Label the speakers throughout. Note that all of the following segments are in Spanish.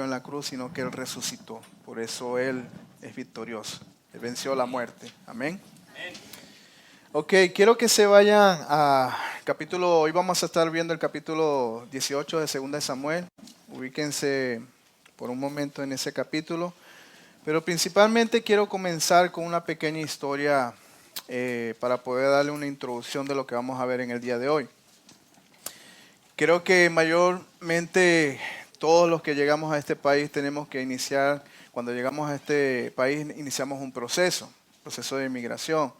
Speaker 1: murió en la cruz, sino que Él resucitó. Por eso Él es victorioso. Él venció la muerte. Amén. Ok, quiero que se vayan a capítulo, hoy vamos a estar viendo el capítulo 18 de 2 de Samuel. Ubíquense por un momento en ese capítulo. Pero principalmente quiero comenzar con una pequeña historia para poder darle una introducción de lo que vamos a ver en el día de hoy. Creo que mayormente todos los que llegamos a este país tenemos que iniciar, cuando llegamos a este país iniciamos un proceso de inmigración.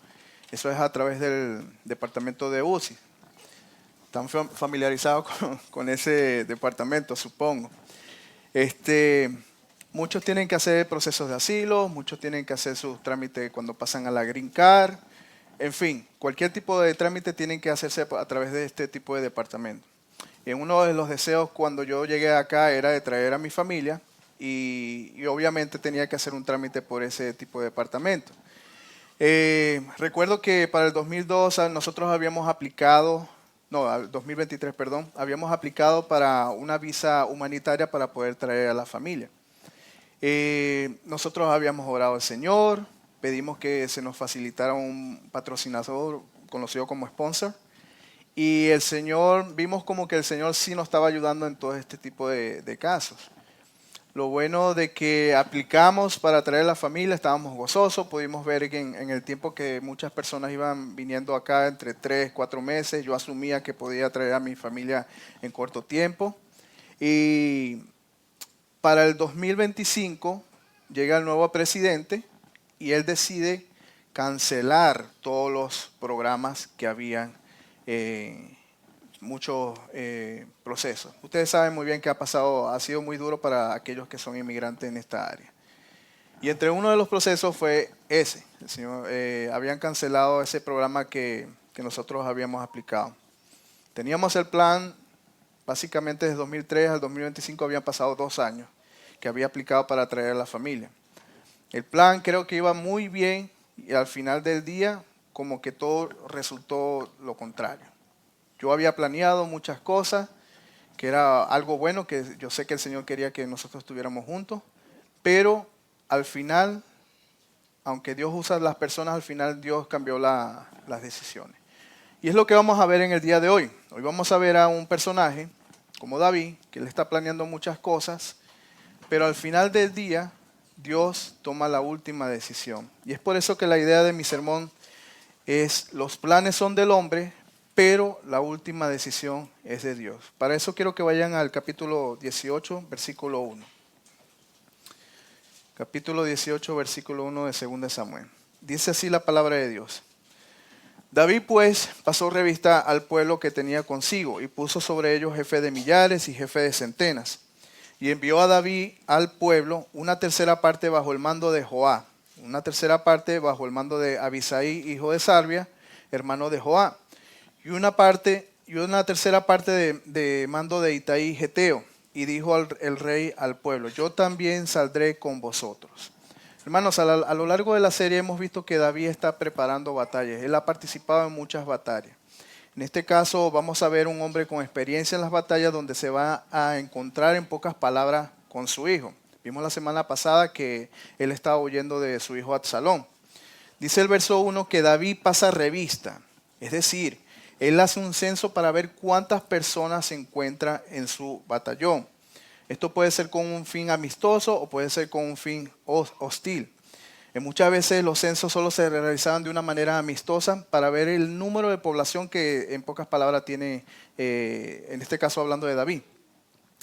Speaker 1: Eso es a través del departamento de UCI. Están familiarizados con ese departamento, supongo. Muchos tienen que hacer procesos de asilo, muchos tienen que hacer sus trámites cuando pasan a la Green Card. En fin, cualquier tipo de trámite tienen que hacerse a través de este tipo de departamento. Y uno de los deseos cuando yo llegué acá era de traer a mi familia y obviamente tenía que hacer un trámite por ese tipo de departamento. Recuerdo que para el 2002 nosotros habíamos aplicado, al 2023, perdón, habíamos aplicado para una visa humanitaria para poder traer a la familia. Nosotros habíamos orado al Señor, pedimos que se nos facilitara un patrocinador conocido como sponsor. Y el Señor, vimos como que el Señor sí nos estaba ayudando en todo este tipo de casos. Lo bueno de que aplicamos para traer a la familia, estábamos gozosos, pudimos ver que en el tiempo que muchas personas iban viniendo acá entre 3, 4 meses, yo asumía que podía traer a mi familia en corto tiempo. Y para el 2025 llega el nuevo presidente y él decide cancelar todos los programas que habían muchos procesos. Ustedes saben muy bien que ha sido muy duro para aquellos que son inmigrantes en esta área. Y entre uno de los procesos fue ese. Habían cancelado ese programa que nosotros habíamos aplicado. Teníamos el plan, básicamente desde 2003 al 2025 habían pasado 2 años que había aplicado para traer a la familia. El plan creo que iba muy bien y al final del día como que todo resultó lo contrario. Yo había planeado muchas cosas, que era algo bueno, que yo sé que el Señor quería que nosotros estuviéramos juntos, pero al final, aunque Dios usa a las personas, al final Dios cambió las decisiones. Y es lo que vamos a ver en el día de hoy. Hoy vamos a ver a un personaje como David, que él está planeando muchas cosas, pero al final del día Dios toma la última decisión. Y es por eso que la idea de mi sermón es: los planes son del hombre, pero la última decisión es de Dios. Para eso quiero que vayan al capítulo 18, versículo 1. Capítulo 18, versículo 1 de 2 de Samuel. Dice así la palabra de Dios. David pues pasó revista al pueblo que tenía consigo y puso sobre ellos jefe de millares y jefe de centenas. Y envió a David al pueblo una tercera parte bajo el mando de Joab, una tercera parte bajo el mando de Abisai, hijo de Sarbia, hermano de Joab, y una tercera parte de mando de Itaí Geteo. Y dijo el rey al pueblo: yo también saldré con vosotros. Hermanos, a lo largo de la serie hemos visto que David está preparando batallas. Él ha participado en muchas batallas. En este caso vamos a ver un hombre con experiencia en las batallas donde se va a encontrar en pocas palabras con su hijo. Vimos la semana pasada que él estaba huyendo de su hijo Absalón. Dice el verso 1 que David pasa revista, es decir, él hace un censo para ver cuántas personas se encuentran en su batallón. Esto puede ser con un fin amistoso o puede ser con un fin hostil. Muchas veces los censos solo se realizaban de una manera amistosa para ver el número de población que en pocas palabras tiene, en este caso hablando de David.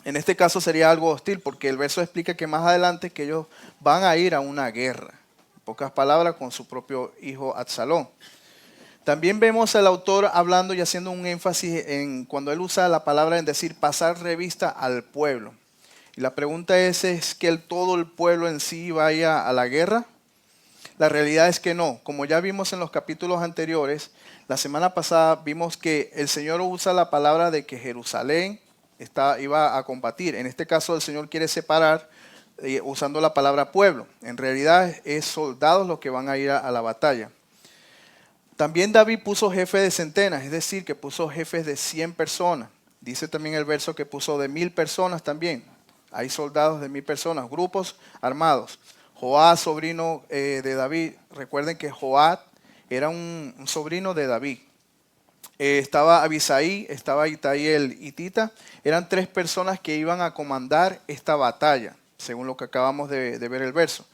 Speaker 1: En este caso sería algo hostil porque el verso explica que más adelante que ellos van a ir a una guerra. En pocas palabras, con su propio hijo Absalón. También vemos al autor hablando y haciendo un énfasis en cuando él usa la palabra en decir pasar revista al pueblo. Y la pregunta ¿es que todo el pueblo en sí vaya a la guerra? La realidad es que no. Como ya vimos en los capítulos anteriores, la semana pasada vimos que el Señor usa la palabra de que Jerusalén iba a combatir. En este caso el Señor quiere separar usando la palabra pueblo. En realidad es soldados los que van a ir a la batalla. También David puso jefe de centenas, es decir, que puso jefes de 100 personas. Dice también el verso que puso de 1000 personas también. Hay soldados de 1000 personas, grupos armados. Joab, sobrino de David. Recuerden que Joab era un sobrino de David. Estaba Abisaí, estaba Itaí el hitita. Eran 3 personas que iban a comandar esta batalla, según lo que acabamos de ver el verso.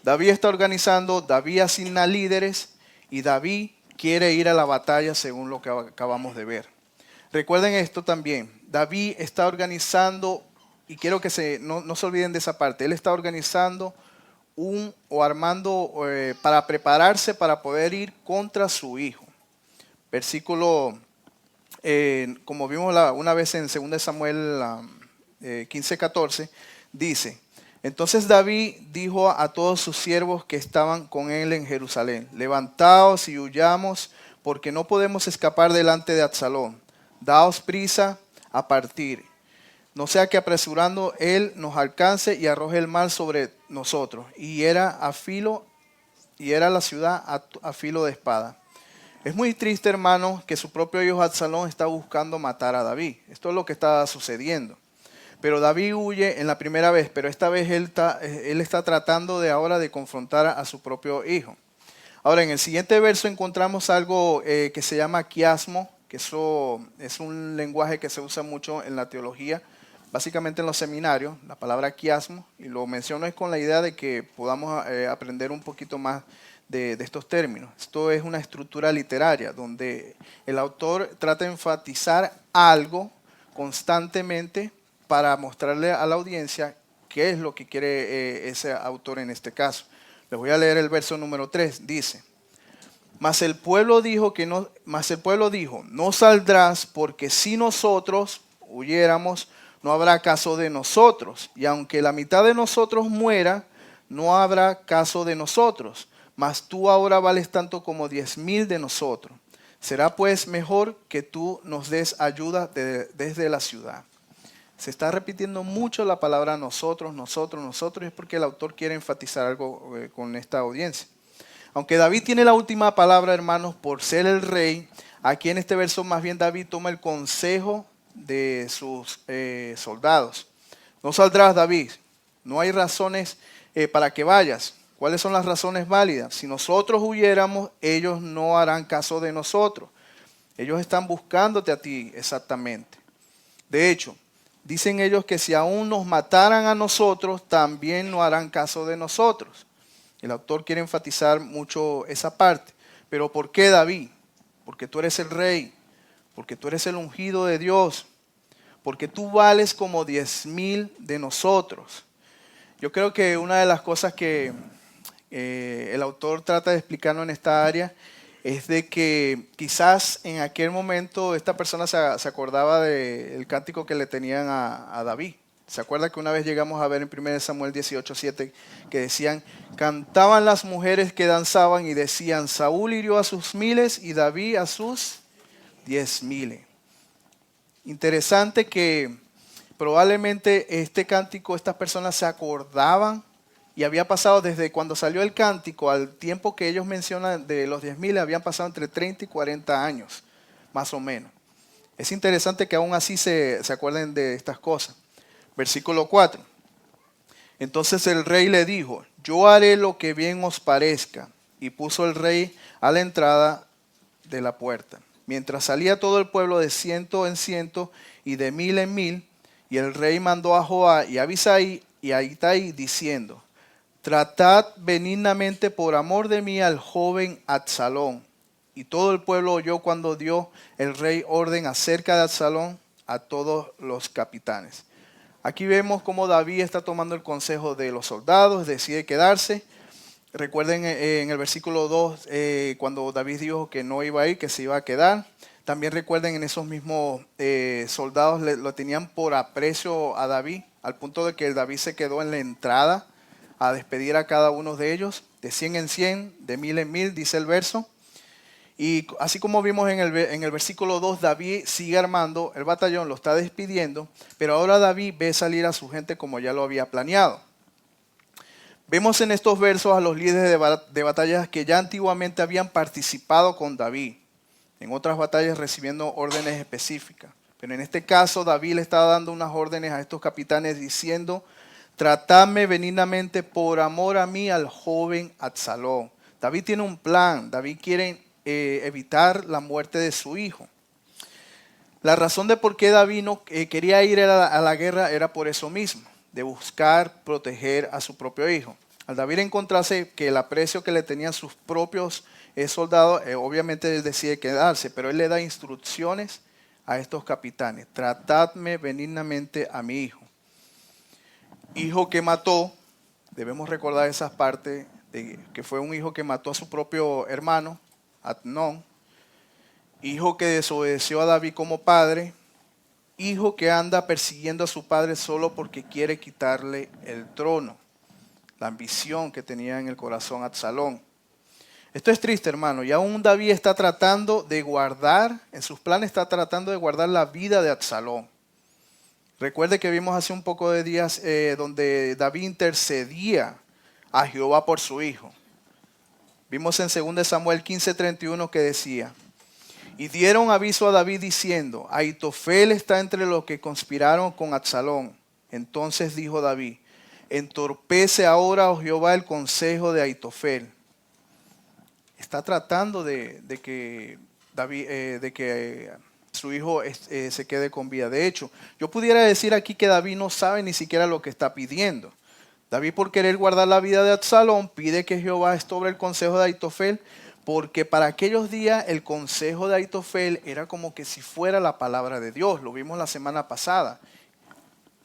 Speaker 1: David está organizando, David asigna líderes y David quiere ir a la batalla, según lo que acabamos de ver. Recuerden esto también, David está organizando, y quiero que no se olviden de esa parte, él está organizando armando para prepararse para poder ir contra su hijo. Versículo, como vimos una vez en 2 Samuel 15:14, dice: entonces David dijo a todos sus siervos que estaban con él en Jerusalén: levantaos y huyamos, porque no podemos escapar delante de Absalón. Daos prisa a partir, no sea que apresurando él nos alcance y arroje el mal sobre nosotros. Y era la ciudad a filo de espada. Es muy triste, hermano, que su propio hijo Absalón está buscando matar a David. Esto es lo que está sucediendo. Pero David huye en la primera vez, pero esta vez él está tratando ahora de confrontar a su propio hijo. Ahora, en el siguiente verso encontramos algo que se llama quiasmo, que eso es un lenguaje que se usa mucho en la teología, básicamente en los seminarios, la palabra quiasmo, y lo menciono es con la idea de que podamos aprender un poquito más de estos términos. Esto es una estructura literaria donde el autor trata de enfatizar algo constantemente para mostrarle a la audiencia qué es lo que quiere ese autor en este caso. Les voy a leer el verso número 3. Dice: Mas el pueblo dijo, no saldrás, porque si nosotros huyéramos, no habrá caso de nosotros. Y aunque la mitad de nosotros muera, no habrá caso de nosotros. Mas tú ahora vales tanto como 10,000 de nosotros. Será pues mejor que tú nos des ayuda desde la ciudad. Se está repitiendo mucho la palabra nosotros, y es porque el autor quiere enfatizar algo con esta audiencia. Aunque David tiene la última palabra, hermanos, por ser el rey, aquí en este verso más bien David toma el consejo de sus soldados. No saldrás, David, no hay razones para que vayas. ¿Cuáles son las razones válidas? Si nosotros huyéramos, ellos no harán caso de nosotros. Ellos están buscándote a ti exactamente. De hecho, dicen ellos que si aún nos mataran a nosotros, también no harán caso de nosotros. El autor quiere enfatizar mucho esa parte. Pero ¿por qué, David? Porque tú eres el rey, porque tú eres el ungido de Dios, porque tú vales como 10,000 de nosotros. Yo creo que una de las cosas que el autor trata de explicarnos en esta área es de que quizás en aquel momento esta persona se acordaba del cántico que le tenían a David. ¿Se acuerda que una vez llegamos a ver en 1 Samuel 18:7 que decían: cantaban las mujeres que danzaban y decían, Saúl hirió a sus 1000 y David a sus 10,000? Interesante que probablemente este cántico, estas personas se acordaban, y había pasado desde cuando salió el cántico al tiempo que ellos mencionan de los 10,000, habían pasado entre 30 y 40 años, más o menos. Es interesante que aún así se acuerden de estas cosas. Versículo 4. Entonces el rey le dijo: yo haré lo que bien os parezca. Y puso el rey a la entrada de la puerta, mientras salía todo el pueblo de 100 en 100 y de 1000 en 1000. Y el rey mandó a Joab y a Abisaí y a Itaí diciendo: tratad benignamente por amor de mí al joven Absalón. Y todo el pueblo oyó cuando dio el rey orden acerca de Absalón a todos los capitanes. Aquí vemos cómo David está tomando el consejo de los soldados, decide quedarse. Recuerden en el versículo 2, cuando David dijo que no iba a ir, que se iba a quedar. También recuerden en esos mismos soldados lo tenían por aprecio a David, al punto de que David se quedó en la entrada a despedir a cada uno de ellos, de 100 en 100, de 1000 en 1000, dice el verso. Y así como vimos en el versículo 2, David sigue armando el batallón, lo está despidiendo, pero ahora David ve salir a su gente como ya lo había planeado. Vemos en estos versos a los líderes de batallas que ya antiguamente habían participado con David en otras batallas recibiendo órdenes específicas. Pero en este caso David le estaba dando unas órdenes a estos capitanes diciendo, tratadme benignamente por amor a mí al joven Absalón. David tiene un plan. David quiere evitar la muerte de su hijo. La razón de por qué David no quería ir a la guerra era por eso mismo, de buscar proteger a su propio hijo. Al David encontrarse que el aprecio que le tenían sus propios soldados, obviamente él decide quedarse, pero él le da instrucciones a estos capitanes. Tratadme benignamente a mi hijo. Hijo que mató, debemos recordar esas partes, de que fue un hijo que mató a su propio hermano, Amnón. Hijo que desobedeció a David como padre. Hijo que anda persiguiendo a su padre solo porque quiere quitarle el trono. La ambición que tenía en el corazón Absalón. Esto es triste, hermano. Y aún David está tratando de guardar, en sus planes está tratando de guardar la vida de Absalón. Recuerde que vimos hace un poco de días donde David intercedía a Jehová por su hijo. Vimos en 2 Samuel 15:31 que decía, y dieron aviso a David diciendo, Ahitofel está entre los que conspiraron con Absalón. Entonces dijo David, entorpece ahora, oh Jehová, el consejo de Ahitofel. Está tratando de que su hijo se quede con vida. De hecho, yo pudiera decir aquí que David no sabe ni siquiera lo que está pidiendo. David, por querer guardar la vida de Absalón, pide que Jehová sobre el consejo de Ahitofel, porque para aquellos días el consejo de Ahitofel era como que si fuera la palabra de Dios. Lo vimos la semana pasada.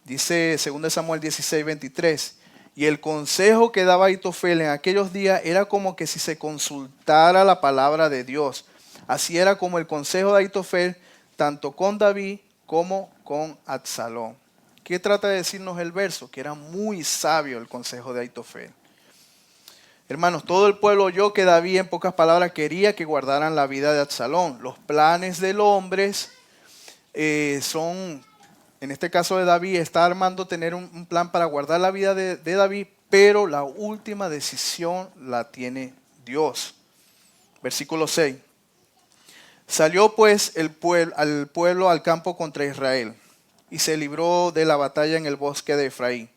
Speaker 1: Dice 2 Samuel 16:23. Y el consejo que daba Ahitofel en aquellos días era como que si se consultara la palabra de Dios. Así era como el consejo de Ahitofel, tanto con David como con Absalón. ¿Qué trata de decirnos el verso? Que era muy sabio el consejo de Ahitofel. Hermanos, todo el pueblo oyó que David, en pocas palabras, quería que guardaran la vida de Absalón. Los planes del hombre son, en este caso de David, está armando tener un plan para guardar la vida de David, pero la última decisión la tiene Dios. Versículo 6. Salió pues al pueblo al campo contra Israel, y se libró de la batalla en el bosque de Efraín.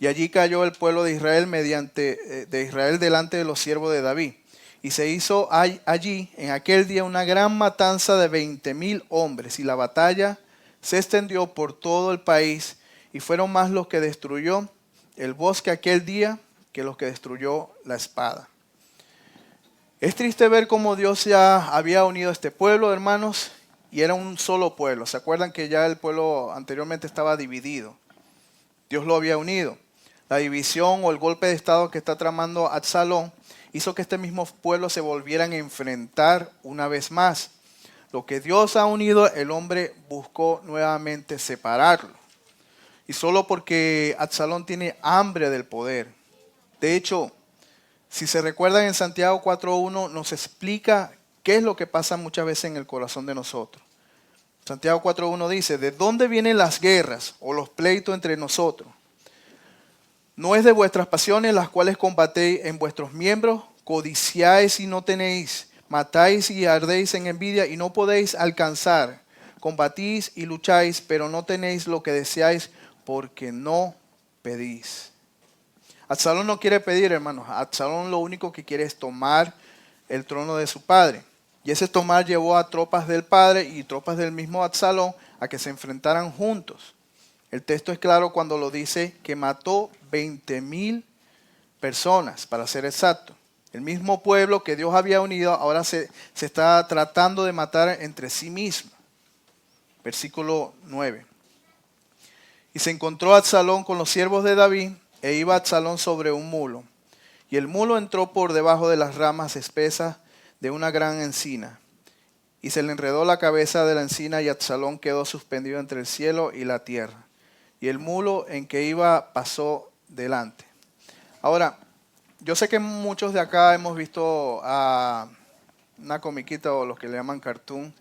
Speaker 1: Y allí cayó el pueblo de Israel delante de los siervos de David. Y se hizo allí en aquel día una gran matanza de 20,000 hombres. Y la batalla se extendió por todo el país. Y fueron más los que destruyó el bosque aquel día que los que destruyó la espada. Es triste ver cómo Dios ya había unido a este pueblo, hermanos. Y era un solo pueblo. ¿Se acuerdan que ya el pueblo anteriormente estaba dividido? Dios lo había unido. La división o el golpe de estado que está tramando Absalón hizo que este mismo pueblo se volvieran a enfrentar una vez más. Lo que Dios ha unido, el hombre buscó nuevamente separarlo. Y solo porque Absalón tiene hambre del poder. De hecho, si se recuerdan en Santiago 4:1 nos explica qué es lo que pasa muchas veces en el corazón de nosotros. Santiago 4:1 dice, ¿de dónde vienen las guerras o los pleitos entre nosotros? ¿No es de vuestras pasiones las cuales combatéis en vuestros miembros? Codiciáis y no tenéis, matáis y ardéis en envidia y no podéis alcanzar. Combatís y lucháis, pero no tenéis lo que deseáis porque no pedís. Absalón no quiere pedir, hermanos. Absalón lo único que quiere es tomar el trono de su padre. Y ese tomar llevó a tropas del padre y tropas del mismo Absalón a que se enfrentaran juntos. El texto es claro cuando lo dice que mató 20,000 personas, para ser exacto. El mismo pueblo que Dios había unido ahora se está tratando de matar entre sí mismo. Versículo 9. Y se encontró Absalón con los siervos de David e iba Absalón sobre un mulo. Y el mulo entró por debajo de las ramas espesas de una gran encina. Y se le enredó la cabeza de la encina y Absalón quedó suspendido entre el cielo y la tierra. Y el mulo en que iba pasó delante. Ahora, yo sé que muchos de acá hemos visto a una comiquita o los que le llaman cartoon.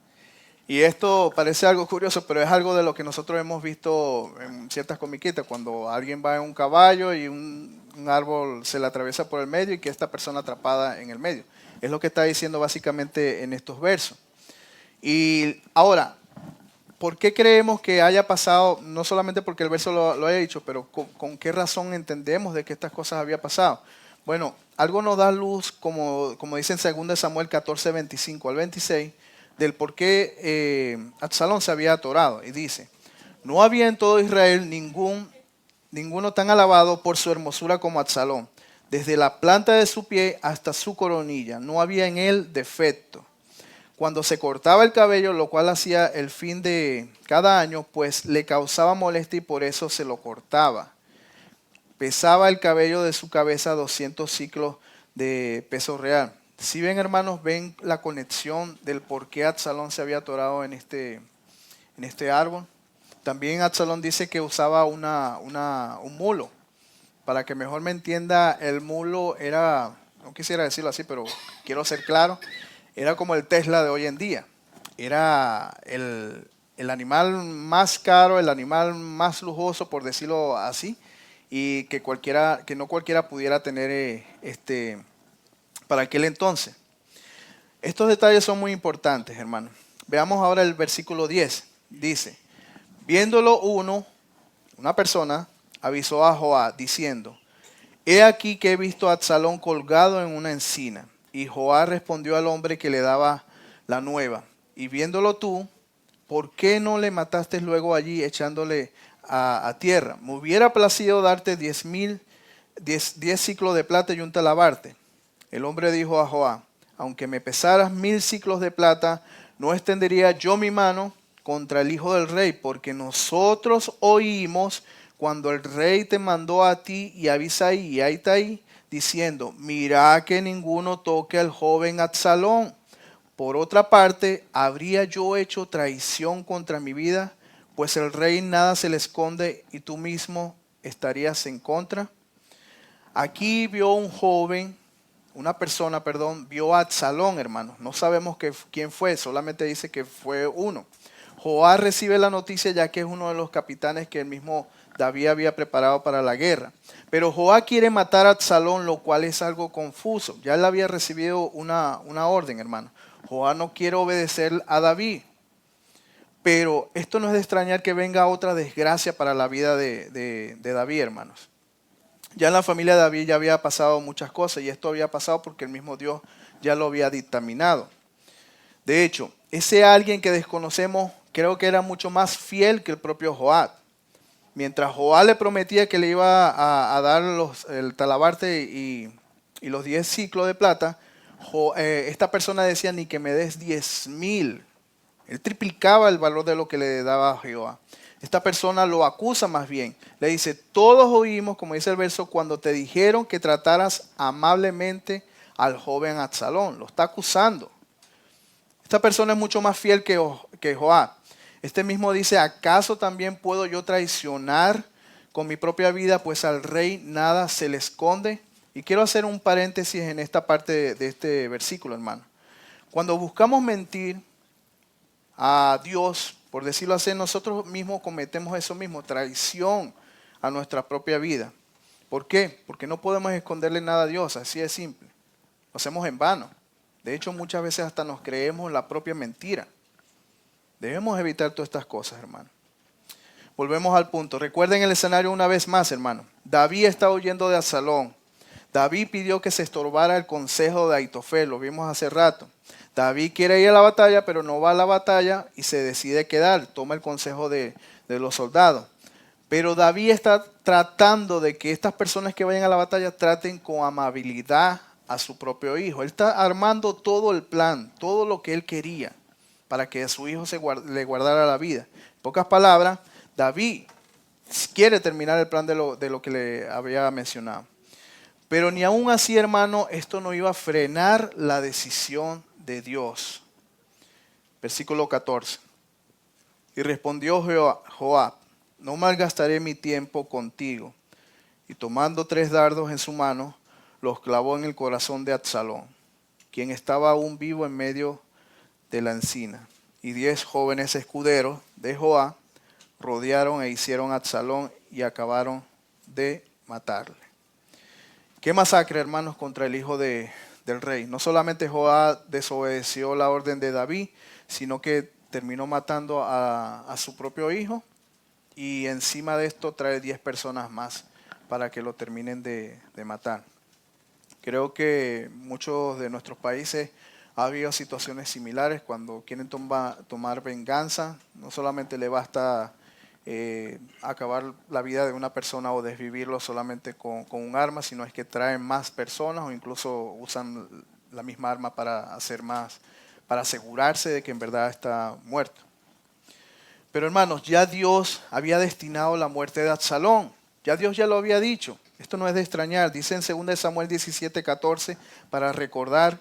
Speaker 1: Y esto parece algo curioso, pero es algo de lo que nosotros hemos visto en ciertas comiquitas. Cuando alguien va en un caballo y un árbol se le atraviesa por el medio y que esta persona atrapada en el medio. Es lo que está diciendo básicamente en estos versos. Y ahora, ¿por qué creemos que haya pasado? No solamente porque el verso lo haya dicho, pero ¿con qué razón entendemos de que estas cosas había pasado? Bueno, algo nos da luz, como dice en 2 Samuel 14, 25 al 26, del por qué Absalón se había atorado. Y dice, no había en todo Israel ninguno tan alabado por su hermosura como Absalón. Desde la planta de su pie hasta su coronilla, no había en él defecto. Cuando se cortaba el cabello, lo cual hacía el fin de cada año, pues le causaba molestia y por eso se lo cortaba. Pesaba el cabello de su cabeza 200 ciclos de peso real. Si ven, hermanos, ven la conexión del por qué Absalón se había atorado en este árbol. También Absalón dice que usaba un mulo. Para que mejor me entienda, el mulo era, no quisiera decirlo así, pero quiero ser claro, era como el Tesla de hoy en día. Era el animal más caro, el animal más lujoso, por decirlo así, y que no cualquiera pudiera tener para aquel entonces. Estos detalles son muy importantes, hermanos. Veamos ahora el versículo 10. Dice, viéndolo una persona, avisó a Joab diciendo, he aquí que he visto a Absalón colgado en una encina. Y Joab respondió al hombre que le daba la nueva, y viéndolo tú, ¿por qué no le mataste luego allí echándole a tierra? Me hubiera placido darte 10 ciclos de plata y un talabarte. El hombre dijo a Joab, aunque me pesaras 1000 ciclos de plata, no extendería yo mi mano contra el hijo del rey, porque nosotros oímos cuando el rey te mandó a ti y a Abisai y a Itai, diciendo, mira que ninguno toque al joven Absalón. Por otra parte, ¿habría yo hecho traición contra mi vida? Pues el rey nada se le esconde y tú mismo estarías en contra. Aquí vio una persona, vio a Absalón, hermanos. No sabemos quién fue, solamente dice que fue uno. Joab recibe la noticia ya que es uno de los capitanes que el mismo David había preparado para la guerra. Pero Joab quiere matar a Absalón, lo cual es algo confuso. Ya él había recibido una orden, hermano. Joab no quiere obedecer a David. Pero esto no es de extrañar que venga otra desgracia para la vida de David, hermanos. Ya en la familia de David ya había pasado muchas cosas y esto había pasado porque el mismo Dios ya lo había dictaminado. De hecho, ese alguien que desconocemos creo que era mucho más fiel que el propio Joab. Mientras Joab le prometía que le iba a dar el talabarte y los 10 ciclos de plata, esta persona decía ni que me des 10,000. Él triplicaba el valor de lo que le daba a Jehová. Esta persona lo acusa más bien. Le dice, todos oímos, como dice el verso, cuando te dijeron que trataras amablemente al joven Absalón. Lo está acusando. Esta persona es mucho más fiel que Joab. Este mismo dice, ¿acaso también puedo yo traicionar con mi propia vida? Pues al rey nada se le esconde. Y quiero hacer un paréntesis en esta parte de este versículo, hermano. Cuando buscamos mentir a Dios, por decirlo así, nosotros mismos cometemos eso mismo, traición a nuestra propia vida. ¿Por qué? Porque no podemos esconderle nada a Dios, así de simple. Lo hacemos en vano. De hecho, muchas veces hasta nos creemos la propia mentira. Debemos evitar todas estas cosas, hermano. Volvemos al punto. Recuerden el escenario una vez más, hermano. David está huyendo de Absalón. David pidió que se estorbara el consejo de Ahitofel, lo vimos hace rato. David quiere ir a la batalla, pero no va a la batalla y se decide quedar. Toma el consejo de los soldados. Pero David está tratando de que estas personas que vayan a la batalla traten con amabilidad a su propio hijo. Él está armando todo el plan, todo lo que él quería para que a su hijo le guardara la vida. En pocas palabras, David quiere terminar el plan de lo que le había mencionado. Pero ni aún así, hermano, esto no iba a frenar la decisión de Dios. Versículo 14. Y respondió Joab, no malgastaré mi tiempo contigo. Y tomando 3 dardos en su mano, los clavó en el corazón de Absalón, quien estaba aún vivo en medio de la encina. Y 10 jóvenes escuderos de Joab rodearon e hicieron a Absalón y acabaron de matarle. Qué masacre, hermanos, contra el hijo del rey. No solamente Joab desobedeció la orden de David, sino que terminó matando a su propio hijo y encima de esto trae 10 personas más para que lo terminen de matar. Creo que muchos de nuestros países ha habido situaciones similares cuando quieren tomar venganza. No solamente le basta acabar la vida de una persona o desvivirlo solamente con un arma, sino es que traen más personas o incluso usan la misma arma para hacer más, para asegurarse de que en verdad está muerto. Pero hermanos, ya Dios había destinado la muerte de Absalón. Ya Dios ya lo había dicho. Esto no es de extrañar. Dice en 2 Samuel 17:14 para recordar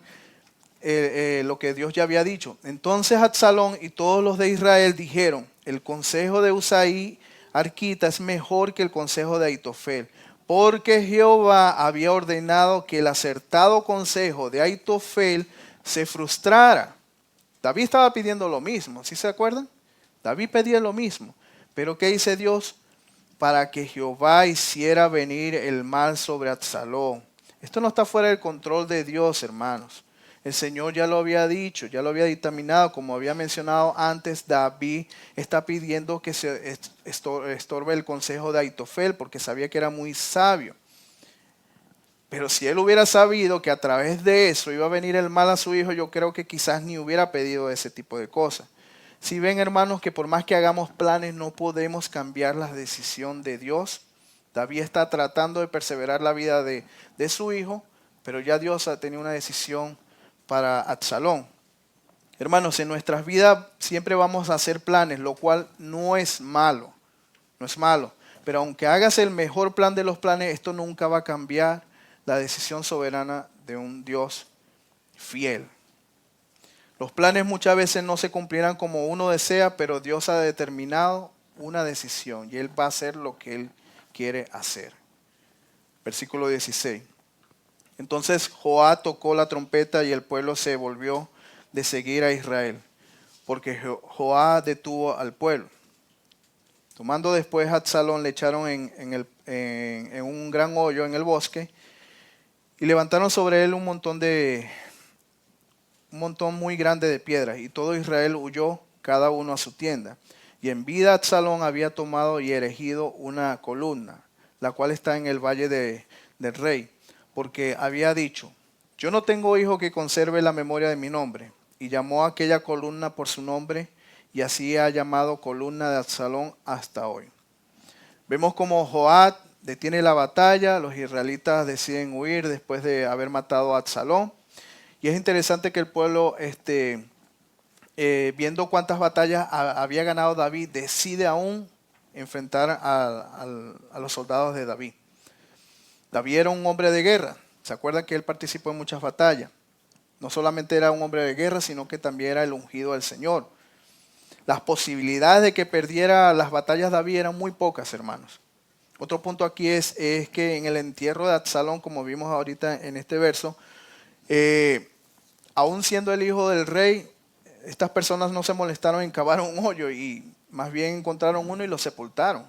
Speaker 1: lo que Dios ya había dicho. Entonces Absalón y todos los de Israel dijeron, el consejo de Usaí Arquita es mejor que el consejo de Aitofel, porque Jehová había ordenado que el acertado consejo de Aitofel se frustrara. David estaba pidiendo lo mismo, ¿sí se acuerdan? David pedía lo mismo. Pero ¿qué dice Dios? Para que Jehová hiciera venir el mal sobre Absalón. Esto no está fuera del control de Dios, hermanos. El Señor ya lo había dicho, ya lo había dictaminado. Como había mencionado antes, David está pidiendo que se estorbe el consejo de Aitofel porque sabía que era muy sabio. Pero si él hubiera sabido que a través de eso iba a venir el mal a su hijo, yo creo que quizás ni hubiera pedido ese tipo de cosas. Si ven, hermanos, que por más que hagamos planes no podemos cambiar la decisión de Dios. David está tratando de perseverar la vida de su hijo, pero ya Dios ha tenido una decisión para Absalón. Hermanos, en nuestras vidas siempre vamos a hacer planes, lo cual no es malo, no es malo. Pero aunque hagas el mejor plan de los planes, esto nunca va a cambiar la decisión soberana de un Dios fiel. Los planes muchas veces no se cumplirán como uno desea, pero Dios ha determinado una decisión y Él va a hacer lo que Él quiere hacer. Versículo 16. Entonces Joab tocó la trompeta y el pueblo se volvió de seguir a Israel, porque Joab detuvo al pueblo. Tomando después a Absalón, le echaron en un gran hoyo en el bosque y levantaron sobre él un montón muy grande de piedras, y todo Israel huyó, cada uno a su tienda. Y en vida Absalón había tomado y erigido una columna, la cual está en el valle del rey, porque había dicho, yo no tengo hijo que conserve la memoria de mi nombre. Y llamó a aquella columna por su nombre, y así ha llamado columna de Absalón hasta hoy. Vemos como Joab detiene la batalla, los israelitas deciden huir después de haber matado a Absalón. Y es interesante que el pueblo, viendo cuántas batallas había ganado David, decide aún enfrentar a los soldados de David. David era un hombre de guerra. ¿Se acuerdan que él participó en muchas batallas? No solamente era un hombre de guerra, sino que también era el ungido del Señor. Las posibilidades de que perdiera las batallas David eran muy pocas, hermanos. Otro punto aquí es que en el entierro de Absalón, como vimos ahorita en este verso, aún siendo el hijo del rey, estas personas no se molestaron en cavar un hoyo y más bien encontraron uno y lo sepultaron.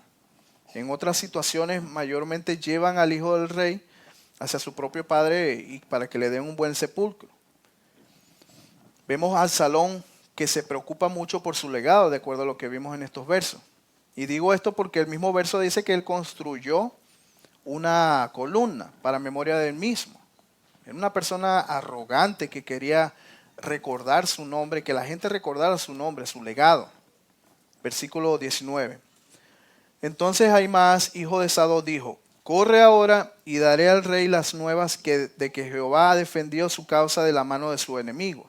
Speaker 1: En otras situaciones mayormente llevan al hijo del rey hacia su propio padre y para que le den un buen sepulcro. Vemos a Absalón que se preocupa mucho por su legado, de acuerdo a lo que vimos en estos versos. Y digo esto porque el mismo verso dice que él construyó una columna para memoria del mismo. Era una persona arrogante que quería recordar su nombre, que la gente recordara su nombre, su legado. Versículo 19. Entonces Ahimaas, hijo de Sadoc, dijo, corre ahora y daré al rey las nuevas de que Jehová ha defendido su causa de la mano de su enemigo.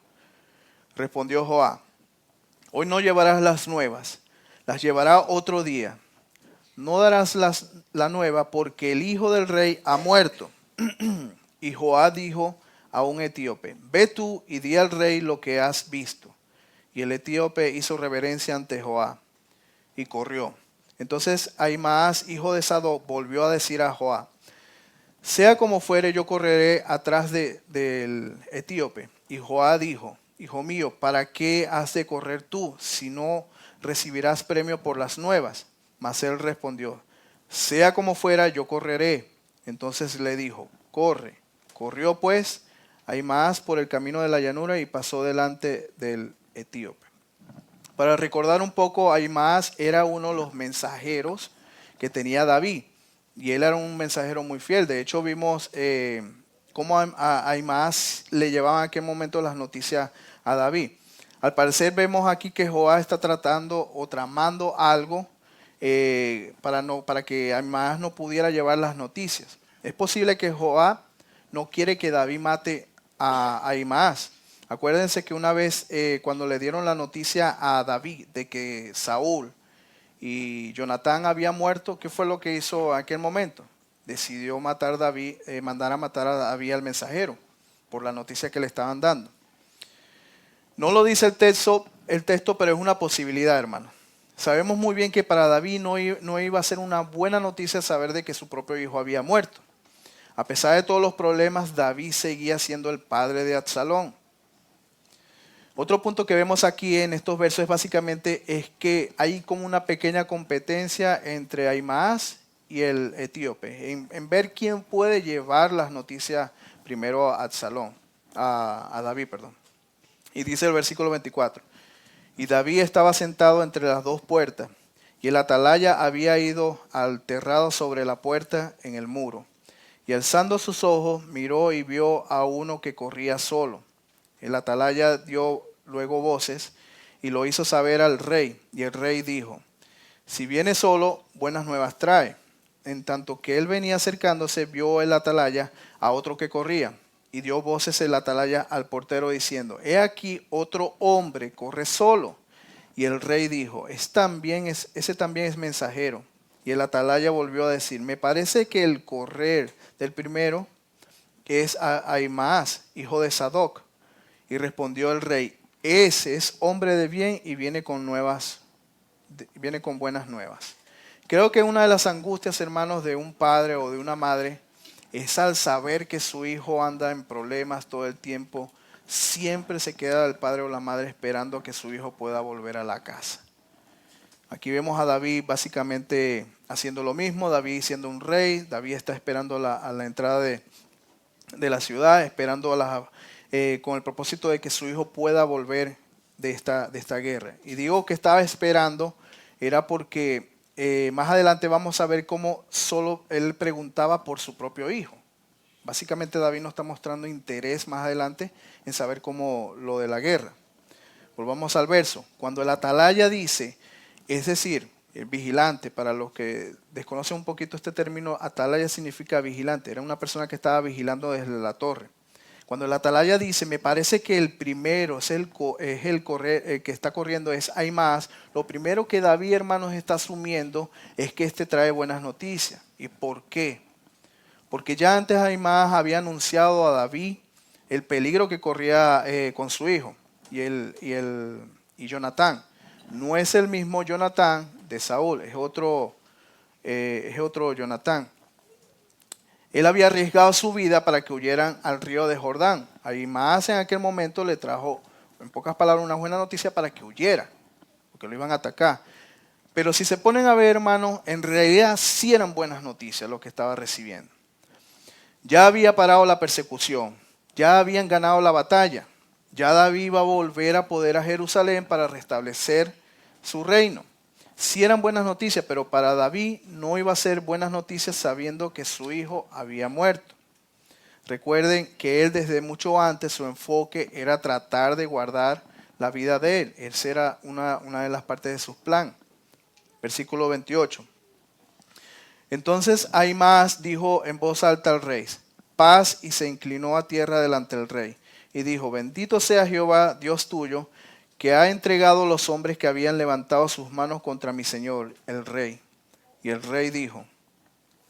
Speaker 1: Respondió Joab, hoy no llevarás las nuevas, las llevará otro día. No darás la nueva porque el hijo del rey ha muerto. Y Joab dijo a un etíope, ve tú y di al rey lo que has visto. Y el etíope hizo reverencia ante Joab y corrió. Entonces Ahimaas, hijo de Sadoc, volvió a decir a Joab, sea como fuere, yo correré atrás del etíope. Y Joab dijo, hijo mío, ¿para qué has de correr tú si no recibirás premio por las nuevas? Mas él respondió, sea como fuera, yo correré. Entonces le dijo, corre. Corrió pues Ahimaas por el camino de la llanura y pasó delante del etíope. Para recordar un poco, Ahimaas era uno de los mensajeros que tenía David. Y él era un mensajero muy fiel. De hecho, vimos cómo a Ahimaas le llevaban en aquel momento las noticias a David. Al parecer vemos aquí que Joab está tratando o tramando algo para que Ahimaas no pudiera llevar las noticias. Es posible que Joab no quiere que David mate a Ahimaas. Acuérdense que una vez cuando le dieron la noticia a David de que Saúl y Jonatán había muerto, ¿qué fue lo que hizo en aquel momento? Decidió mandar a matar a David al mensajero por la noticia que le estaban dando. No lo dice el texto, pero es una posibilidad, hermano. Sabemos muy bien que para David no iba a ser una buena noticia saber de que su propio hijo había muerto. A pesar de todos los problemas, David seguía siendo el padre de Absalón. Otro punto que vemos aquí en estos versos básicamente es que hay como una pequeña competencia entre Ahimaas y el etíope, en ver quién puede llevar las noticias primero a Absalón, a David, perdón. Y dice el versículo 24, y David estaba sentado entre las dos puertas, y el atalaya había ido alterrado sobre la puerta en el muro. Y alzando sus ojos, miró y vio a uno que corría solo. El atalaya dio luego voces y lo hizo saber al rey. Y el rey dijo, si viene solo, buenas nuevas trae. En tanto que él venía acercándose, vio el atalaya a otro que corría. Y dio voces el atalaya al portero diciendo, he aquí otro hombre corre solo. Y el rey dijo, ese también es mensajero. Y el atalaya volvió a decir, me parece que el correr del primero es Ahimaas, hijo de Sadoc. Y respondió el rey, ese es hombre de bien y viene con buenas nuevas. Creo que una de las angustias, hermanos, de un padre o de una madre es al saber que su hijo anda en problemas todo el tiempo, siempre se queda el padre o la madre esperando a que su hijo pueda volver a la casa. Aquí vemos a David básicamente haciendo lo mismo, David siendo un rey, David está esperando a la entrada de la ciudad, esperando con el propósito de que su hijo pueda volver de esta guerra. Y digo que estaba esperando, era porque más adelante vamos a ver cómo solo él preguntaba por su propio hijo. Básicamente David nos está mostrando interés más adelante en saber cómo lo de la guerra. Volvamos al verso. Cuando el atalaya dice, es decir, el vigilante, para los que desconocen un poquito este término, atalaya significa vigilante. Era una persona que estaba vigilando desde la torre. Cuando el atalaya dice, me parece que el primero es el que está corriendo es Ahimaas, lo primero que David, hermanos, está asumiendo es que este trae buenas noticias. ¿Y por qué? Porque ya antes Ahimaas había anunciado a David el peligro que corría con su hijo y Jonatán. No es el mismo Jonatán de Saúl, es otro Jonatán. Él había arriesgado su vida para que huyeran al río de Jordán. Ahimaas en aquel momento le trajo, en pocas palabras, una buena noticia para que huyera, porque lo iban a atacar. Pero si se ponen a ver, hermanos, en realidad sí eran buenas noticias lo que estaba recibiendo. Ya había parado la persecución, ya habían ganado la batalla, ya David iba a volver a poder a Jerusalén para restablecer su reino. Sí eran buenas noticias, pero para David no iba a ser buenas noticias sabiendo que su hijo había muerto. Recuerden que él desde mucho antes su enfoque era tratar de guardar la vida de él. Esa era una de las partes de su plan. Versículo 28. Entonces Ahimaas dijo en voz alta al rey, paz, y se inclinó a tierra delante del rey. Y dijo, bendito sea Jehová, Dios tuyo, que ha entregado los hombres que habían levantado sus manos contra mi señor, el rey. Y el rey dijo,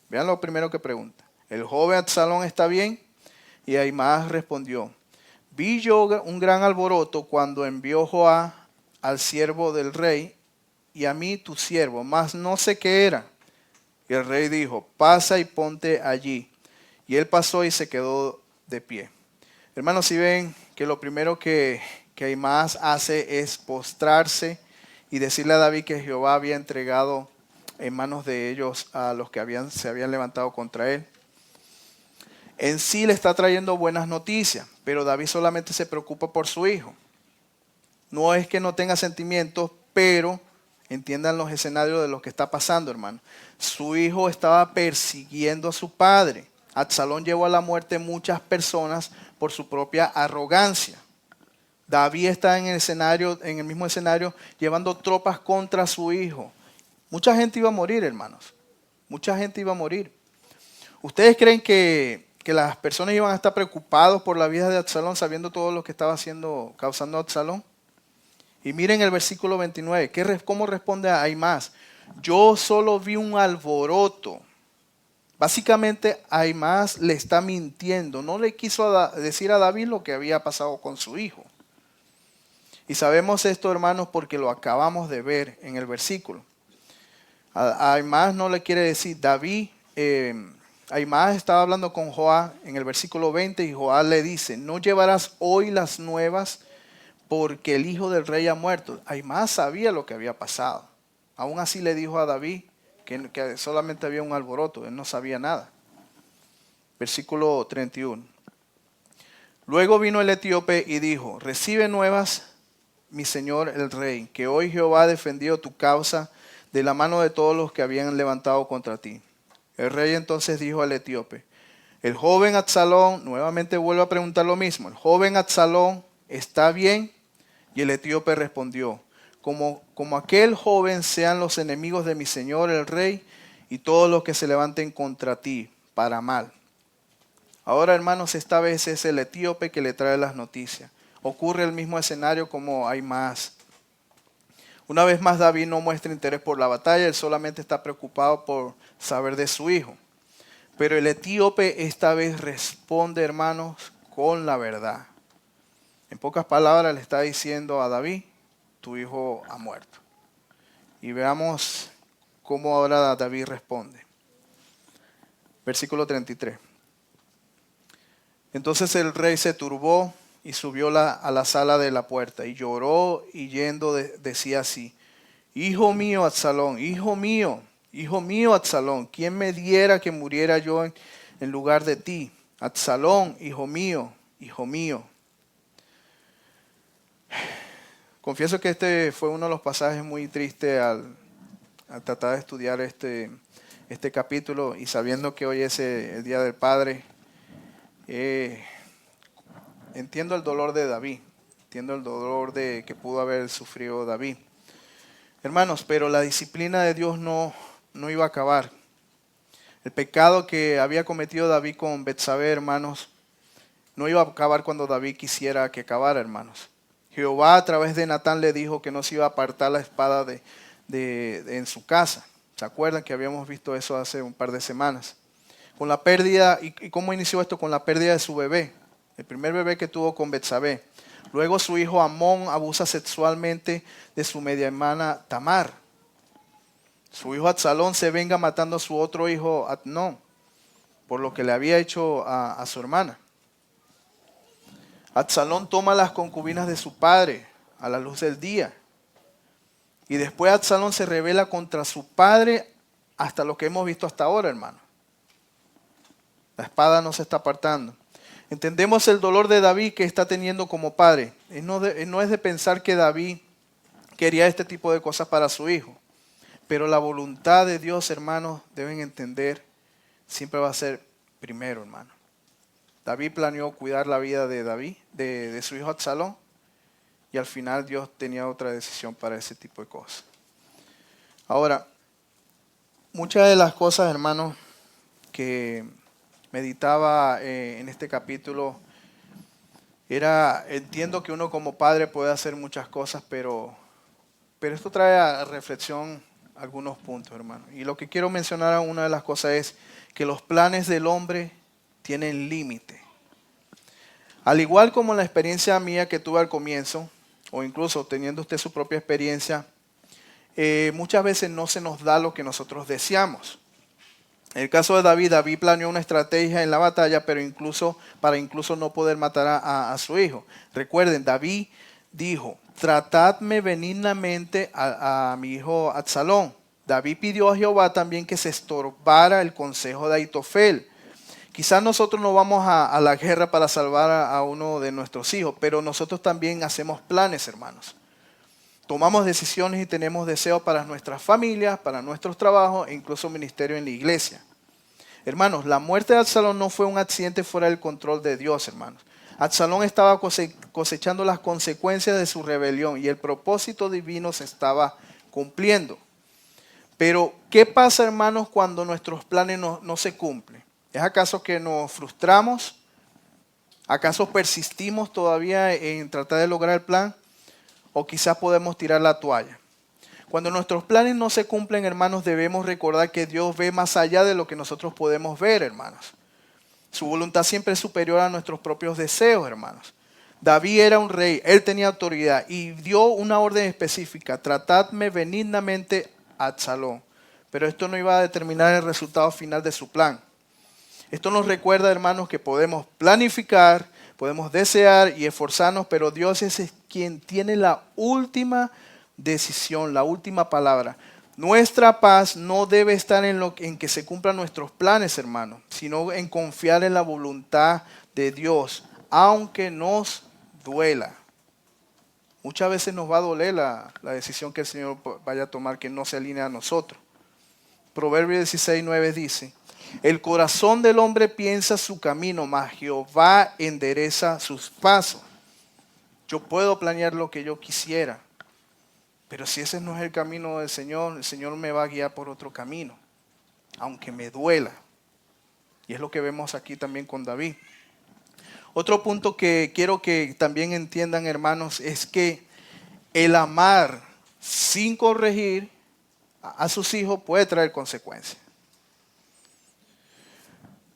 Speaker 1: vean lo primero que pregunta, ¿el joven Absalón está bien? Y Ahimaas respondió, vi yo un gran alboroto cuando envió Joab al siervo del rey y a mí tu siervo, mas no sé qué era. Y el rey dijo, pasa y ponte allí. Y él pasó y se quedó de pie. Hermanos, si ven que lo primero que Ahimaas hace es postrarse y decirle a David que Jehová había entregado en manos de ellos a los que se habían levantado contra él. En sí le está trayendo buenas noticias, pero David solamente se preocupa por su hijo. No es que no tenga sentimientos pero entiendan los escenarios de lo que está pasando, hermano. Su hijo estaba persiguiendo a su padre. Absalón llevó a la muerte muchas personas por su propia arrogancia. David está en el mismo escenario, llevando tropas contra su hijo. Mucha gente iba a morir, hermanos. Mucha gente iba a morir. ¿Ustedes creen que las personas iban a estar preocupados por la vida de Absalón, sabiendo todo lo que estaba causando Absalón? Y miren el versículo 29. ¿Cómo responde Ahimaas? Yo solo vi un alboroto. Básicamente, Ahimaas le está mintiendo. No le quiso decir a David lo que había pasado con su hijo. Y sabemos esto, hermanos, porque lo acabamos de ver en el versículo. Ahimaas no le quiere decir David. Ahimaas estaba hablando con Joab en el versículo 20 y Joab le dice, no llevarás hoy las nuevas porque el hijo del rey ha muerto. Ahimaas sabía lo que había pasado. Aún así le dijo a David que solamente había un alboroto, él no sabía nada. Versículo 31. Luego vino el etíope y dijo, recibe nuevas, mi señor el rey, que hoy Jehová ha defendido tu causa de la mano de todos los que habían levantado contra ti. El rey entonces dijo al etíope, el joven Absalón, nuevamente vuelve a preguntar lo mismo, el joven Absalón está bien. Y el etíope respondió, como aquel joven sean los enemigos de mi señor el rey y todos los que se levanten contra ti para mal. Ahora, hermanos, esta vez es el etíope que le trae las noticias. Ocurre el mismo escenario como Ahimaas. Una vez más, David no muestra interés por la batalla, él solamente está preocupado por saber de su hijo. Pero el etíope esta vez responde, hermanos, con la verdad. En pocas palabras le está diciendo a David, tu hijo ha muerto. Y veamos cómo ahora David responde. Versículo 33. Entonces el rey se turbó y subió a la sala de la puerta y lloró y yendo decía así, hijo mío Absalón, hijo mío Absalón, ¿quién me diera que muriera yo en lugar de ti? Absalón, hijo mío, hijo mío. Confieso que este fue uno de los pasajes muy tristes al tratar de estudiar este capítulo y sabiendo que hoy es el Día del Padre, entiendo el dolor de David, entiendo el dolor que pudo haber sufrido David. Hermanos, pero la disciplina de Dios no iba a acabar. El pecado que había cometido David con Betsabé, hermanos, no iba a acabar cuando David quisiera que acabara, hermanos. Jehová a través de Natán le dijo que no se iba a apartar la espada en su casa. ¿Se acuerdan que habíamos visto eso hace un par de semanas? Con la pérdida, ¿y cómo inició esto? Con la pérdida de su bebé, el primer bebé que tuvo con Betsabé. Luego su hijo Amón abusa sexualmente de su media hermana Tamar. Su hijo Absalón se venga matando a su otro hijo Amnón por lo que le había hecho a su hermana. Absalón toma las concubinas de su padre a la luz del día. Y después Absalón se rebela contra su padre hasta lo que hemos visto hasta ahora, hermano. La espada no se está apartando. Entendemos el dolor de David que está teniendo como padre. No es de pensar que David quería este tipo de cosas para su hijo. Pero la voluntad de Dios, hermanos, deben entender, siempre va a ser primero, hermano. David planeó cuidar la vida de David, de su hijo Absalón, y al final Dios tenía otra decisión para ese tipo de cosas. Ahora, muchas de las cosas, hermanos, que meditaba en este capítulo, entiendo que uno como padre puede hacer muchas cosas, pero esto trae a reflexión algunos puntos, hermano. Y lo que quiero mencionar, una de las cosas es que los planes del hombre tienen límite. Al igual como la experiencia mía que tuve al comienzo, o incluso teniendo usted su propia experiencia, muchas veces no se nos da lo que nosotros deseamos. En el caso de David planeó una estrategia en la batalla, pero para no poder matar a su hijo. Recuerden, David dijo, tratadme benignamente a mi hijo Absalón. David pidió a Jehová también que se estorbara el consejo de Ahitofel. Quizás nosotros no vamos a la guerra para salvar a uno de nuestros hijos, pero nosotros también hacemos planes, hermanos. tomamos decisiones y tenemos deseos para nuestras familias, para nuestros trabajos e incluso ministerio en la iglesia. Hermanos, la muerte de Absalón no fue un accidente fuera del control de Dios, hermanos. Absalón estaba cosechando las consecuencias de su rebelión y el propósito divino se estaba cumpliendo. Pero, ¿qué pasa, hermanos, cuando nuestros planes no se cumplen? ¿Es acaso que nos frustramos? ¿Acaso persistimos todavía en tratar de lograr el plan? ¿O quizás podemos tirar la toalla? Cuando nuestros planes no se cumplen, hermanos, debemos recordar que Dios ve más allá de lo que nosotros podemos ver, hermanos. Su voluntad siempre es superior a nuestros propios deseos, hermanos. David era un rey, él tenía autoridad y dio una orden específica: tratadme benignamente a Absalón. Pero esto no iba a determinar el resultado final de su plan. Esto nos recuerda, hermanos, que podemos planificar, podemos desear y esforzarnos, pero Dios es quien tiene la última decisión, la última palabra. Nuestra paz no debe estar en que se cumplan nuestros planes, hermanos, sino en confiar en la voluntad de Dios, aunque nos duela. Muchas veces nos va a doler la decisión que el Señor vaya a tomar, que no se alinea a nosotros. Proverbios 16:9 dice: el corazón del hombre piensa su camino, mas Jehová endereza sus pasos. Yo puedo planear lo que yo quisiera, pero si ese no es el camino del Señor, el Señor me va a guiar por otro camino, aunque me duela. Y es lo que vemos aquí también con David. Otro punto que quiero que también entiendan, hermanos, es que el amar sin corregir a sus hijos puede traer consecuencias.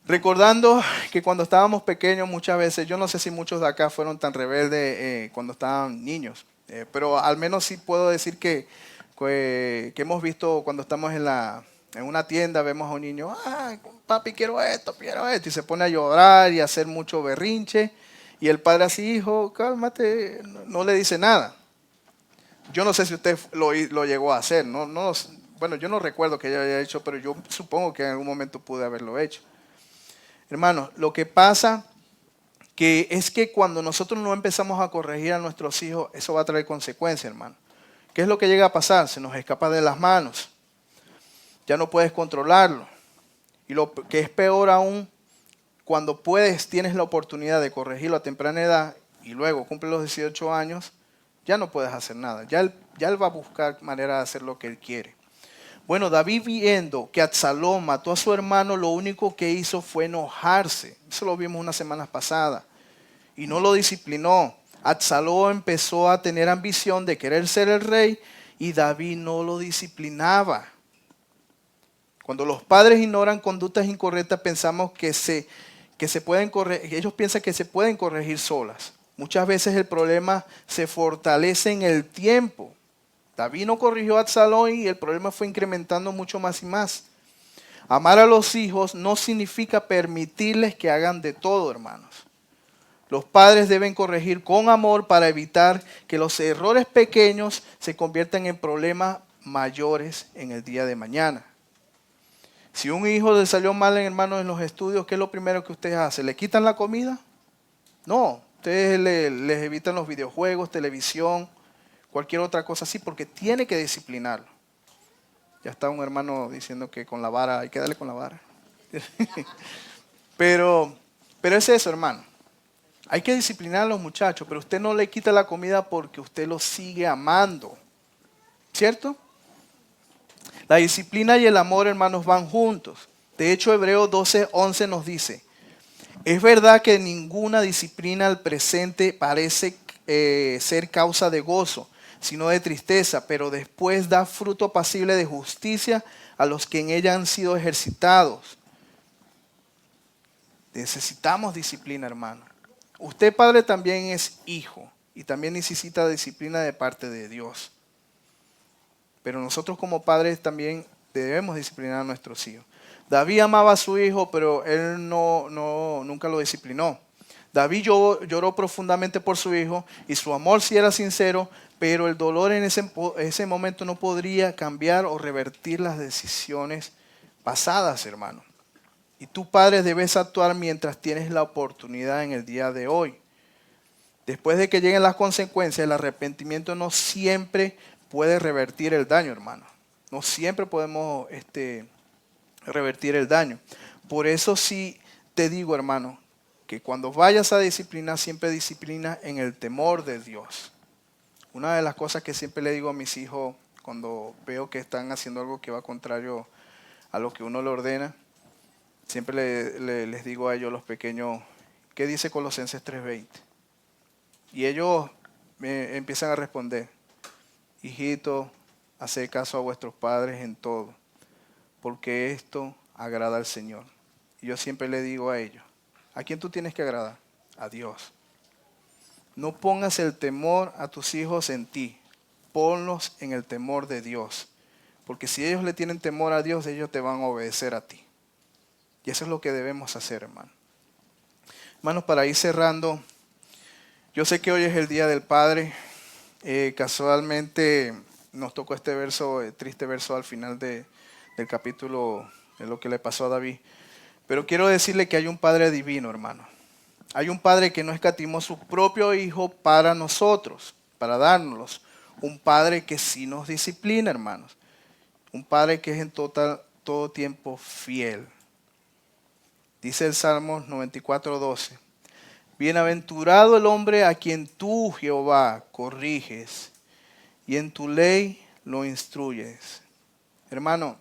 Speaker 1: Recordando que cuando estábamos pequeños muchas veces, yo no sé si muchos de acá fueron tan rebeldes cuando estaban niños, pero al menos sí puedo decir que hemos visto cuando estamos en una tienda, vemos a un niño: ay, papi, quiero esto, y se pone a llorar y a hacer mucho berrinche, y el padre así: hijo, cálmate, no le dice nada. Yo no sé si usted lo llegó a hacer, bueno, yo no recuerdo que ella haya hecho, pero yo supongo que en algún momento pude haberlo hecho. Hermanos, lo que pasa es que cuando nosotros no empezamos a corregir a nuestros hijos, eso va a traer consecuencias, hermano. ¿Qué es lo que llega a pasar? Se nos escapa de las manos. Ya no puedes controlarlo. Y lo que es peor aún, cuando tienes la oportunidad de corregirlo a temprana edad y luego cumple los 18 años, ya no puedes hacer nada. Ya él va a buscar manera de hacer lo que él quiere. Bueno, David, viendo que Absalón mató a su hermano, lo único que hizo fue enojarse. Eso lo vimos unas semanas pasadas. Y no lo disciplinó. Absalón empezó a tener ambición de querer ser el rey y David no lo disciplinaba. Cuando los padres ignoran conductas incorrectas, pensamos que se pueden corregir. Ellos piensan que se pueden corregir solas. Muchas veces el problema se fortalece en el tiempo. David no corrigió a Absalón y el problema fue incrementando mucho más y más. Amar a los hijos no significa permitirles que hagan de todo, hermanos. Los padres deben corregir con amor para evitar que los errores pequeños se conviertan en problemas mayores en el día de mañana. Si un hijo le salió mal, hermanos, en los estudios, ¿qué es lo primero que ustedes hacen? ¿Le quitan la comida? No, ustedes les evitan los videojuegos, televisión, cualquier otra cosa así, porque tiene que disciplinarlo. Ya está un hermano diciendo que con la vara, hay que darle con la vara. Pero es eso, hermano. Hay que disciplinar a los muchachos, pero usted no le quita la comida porque usted los sigue amando. ¿Cierto? La disciplina y el amor, hermanos, van juntos. De hecho, Hebreos 12:11 nos dice: es verdad que ninguna disciplina al presente parece ser causa de gozo, sino de tristeza, pero después da fruto apacible de justicia a los que en ella han sido ejercitados. Necesitamos disciplina, hermano. Usted, padre, también es hijo y también necesita disciplina de parte de Dios. Pero nosotros como padres también debemos disciplinar a nuestros hijos. David amaba a su hijo, pero él nunca lo disciplinó. David lloró profundamente por su hijo y su amor sí era sincero, pero el dolor en ese momento no podría cambiar o revertir las decisiones pasadas, hermano. Y tú, padre, debes actuar mientras tienes la oportunidad en el día de hoy. Después de que lleguen las consecuencias, el arrepentimiento no siempre puede revertir el daño, hermano. No siempre podemos revertir el daño. Por eso sí te digo, hermano, que cuando vayas a disciplinar, siempre disciplina en el temor de Dios. Una de las cosas que siempre le digo a mis hijos cuando veo que están haciendo algo que va contrario a lo que uno le ordena, siempre les digo a ellos, los pequeños, ¿qué dice Colosenses 3:20? Y ellos me empiezan a responder, hijito, haced caso a vuestros padres en todo, porque esto agrada al Señor. Y yo siempre le digo a ellos, ¿a quién tú tienes que agradar? A Dios. No pongas el temor a tus hijos en ti, ponlos en el temor de Dios. Porque si ellos le tienen temor a Dios, ellos te van a obedecer a ti. Y eso es lo que debemos hacer, hermano. Hermanos, para ir cerrando, yo sé que hoy es el Día del Padre. Casualmente nos tocó este verso, triste verso al final del capítulo de lo que le pasó a David. Pero quiero decirle que hay un Padre divino, hermano. Hay un Padre que no escatimó su propio Hijo para nosotros, para dárnoslos. Un Padre que sí nos disciplina, hermanos. Un Padre que es en todo tiempo fiel. Dice el Salmo 94:12. Bienaventurado el hombre a quien tú, Jehová, corriges y en tu ley lo instruyes. Hermano,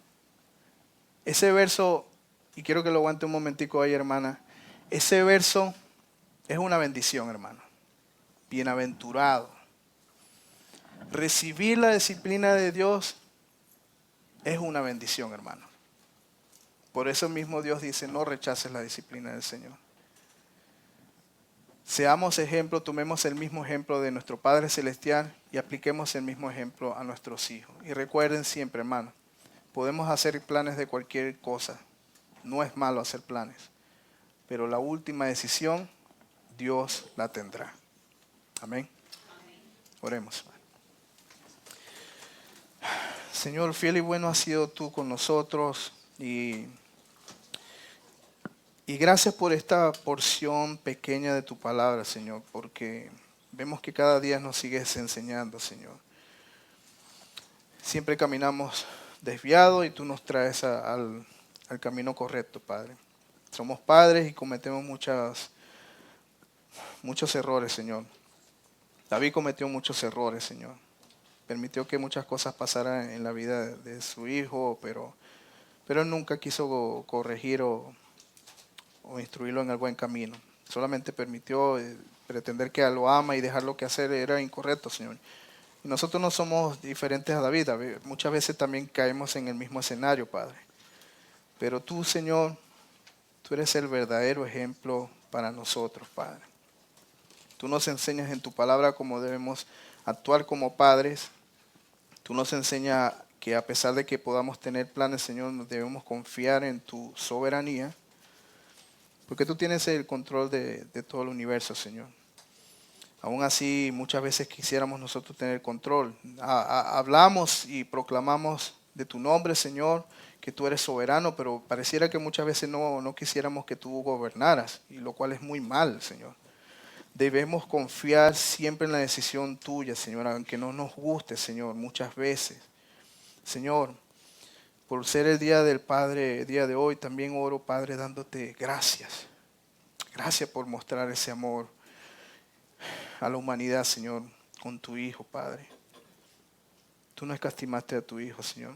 Speaker 1: ese verso, y quiero que lo aguante un momentico ahí, hermana. Ese verso es una bendición, hermano. Bienaventurado. Recibir la disciplina de Dios es una bendición, hermano. Por eso mismo Dios dice, no rechaces la disciplina del Señor. Seamos ejemplo, tomemos el mismo ejemplo de nuestro Padre Celestial y apliquemos el mismo ejemplo a nuestros hijos. Y recuerden siempre, hermano, podemos hacer planes de cualquier cosa. No es malo hacer planes. Pero la última decisión, Dios la tendrá. Amén. Oremos. Señor, fiel y bueno has sido tú con nosotros y gracias por esta porción pequeña de tu palabra, Señor, porque vemos que cada día nos sigues enseñando, Señor. Siempre caminamos desviados y tú nos traes al camino correcto, Padre. Somos padres y cometemos muchos errores, Señor. David cometió muchos errores, Señor. Permitió que muchas cosas pasaran en la vida de su hijo, pero él nunca quiso corregir o instruirlo en el buen camino. Solamente permitió pretender que lo ama y dejar lo que hacer era incorrecto, Señor. Y nosotros no somos diferentes a David. Muchas veces también caemos en el mismo escenario, Padre. Pero tú, Señor, tú eres el verdadero ejemplo para nosotros, Padre. Tú nos enseñas en tu palabra cómo debemos actuar como padres. Tú nos enseñas que a pesar de que podamos tener planes, Señor, nos debemos confiar en tu soberanía. Porque tú tienes el control de todo el universo, Señor. Aún así, muchas veces quisiéramos nosotros tener control. Hablamos y proclamamos de tu nombre, Señor, que tú eres soberano, pero pareciera que muchas veces no quisiéramos que tú gobernaras, y lo cual es muy mal, Señor. Debemos confiar siempre en la decisión tuya, Señor, aunque no nos guste, Señor, muchas veces. Señor, por ser el Día del Padre, el día de hoy, también oro, Padre, dándote gracias. Gracias por mostrar ese amor a la humanidad, Señor, con tu Hijo, Padre. Tú no escatimaste a tu Hijo, Señor.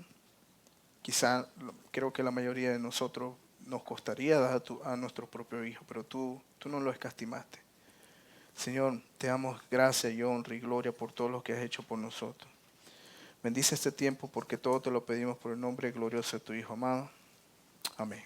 Speaker 1: Quizá creo que la mayoría de nosotros nos costaría dar a nuestro propio Hijo, pero tú no lo escatimaste. Señor, te damos gracias y honra y gloria por todo lo que has hecho por nosotros. Bendice este tiempo porque todo te lo pedimos por el nombre glorioso de tu Hijo amado. Amén.